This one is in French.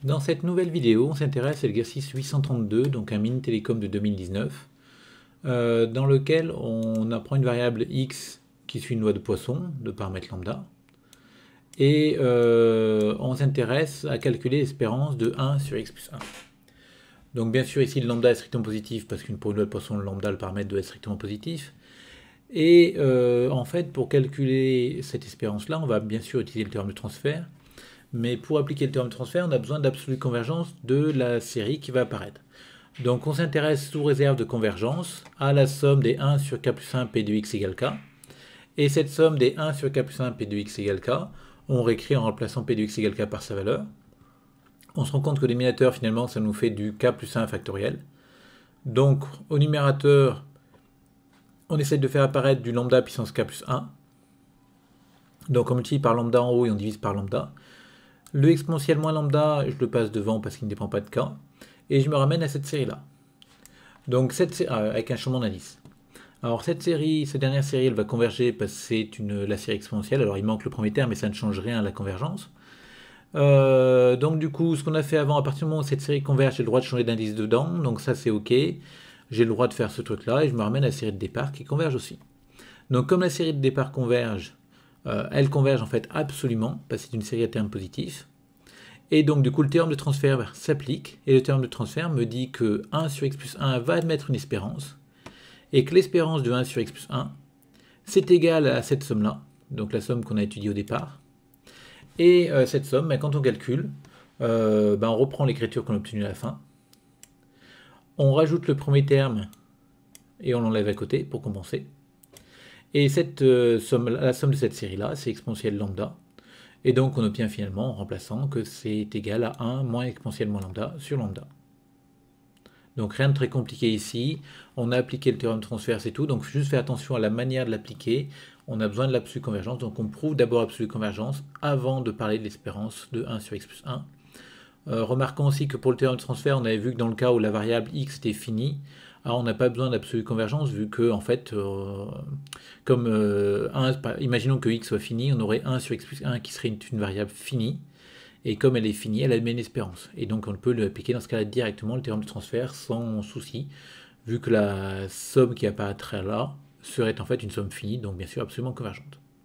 Dans cette nouvelle vidéo, on s'intéresse à l'exercice 832, donc un mini télécom de 2019, dans lequel on apprend une variable x qui suit une loi de Poisson, de paramètre lambda, et on s'intéresse à calculer l'espérance de 1 sur x plus 1. Donc bien sûr ici le lambda est strictement positif, parce qu'une pour une loi de Poisson, le lambda, le paramètre doit être strictement positif. Et en fait, pour calculer cette espérance-là, on va bien sûr utiliser le théorème de transfert. Mais pour appliquer le théorème de transfert, on a besoin d'absolue convergence de la série qui va apparaître. Donc on s'intéresse sous réserve de convergence à la somme des 1 sur k plus 1 p de x égale k. Et cette somme des 1 sur k plus 1 p de x égale k, on réécrit en remplaçant p de x égale k par sa valeur. On se rend compte que le dénominateur, finalement, ça nous fait du k plus 1 factoriel. Donc au numérateur, on essaie de faire apparaître du lambda puissance k plus 1. Donc on multiplie par lambda en haut et on divise par lambda. Le exponentiel moins lambda, je le passe devant parce qu'il ne dépend pas de k. Et je me ramène à cette série-là. Donc avec un changement d'indice. Alors cette dernière série, elle va converger parce que c'est la série exponentielle. Alors il manque le premier terme, mais ça ne change rien à la convergence. Donc du coup, ce qu'on a fait avant, à partir du moment où cette série converge, j'ai le droit de changer d'indice dedans. Donc ça c'est ok. J'ai le droit de faire ce truc-là et je me ramène à la série de départ qui converge aussi. Donc comme la série de départ converge, elle converge en fait absolument, parce que c'est une série à termes positifs. Et donc du coup le théorème de transfert s'applique, et le théorème de transfert me dit que 1 sur x plus 1 va admettre une espérance, et que l'espérance de 1 sur x plus 1, c'est égal à cette somme-là, donc la somme qu'on a étudiée au départ. Et cette somme, quand on calcule, on reprend l'écriture qu'on a obtenue à la fin, on rajoute le premier terme, et on l'enlève à côté pour compenser. Et la somme de cette série-là, c'est exponentielle lambda. Et donc on obtient finalement en remplaçant que c'est égal à 1 moins exponentielle moins lambda sur lambda. Donc rien de très compliqué ici. On a appliqué le théorème de transfert, c'est tout. Donc juste faire attention à la manière de l'appliquer. On a besoin de l'absolue convergence. Donc on prouve d'abord l'absolue convergence avant de parler de l'espérance de 1 sur x plus 1. Remarquons aussi que pour le théorème de transfert, on avait vu que dans le cas où la variable x était finie, alors on n'a pas besoin d'absolue convergence vu que, en fait, imaginons que x soit fini, on aurait 1 sur x plus 1 qui serait une variable finie, et comme elle est finie, elle admet une espérance. Et donc on peut l'appliquer dans ce cas-là directement, le théorème de transfert, sans souci, vu que la somme qui apparaîtrait là serait en fait une somme finie, donc bien sûr absolument convergente.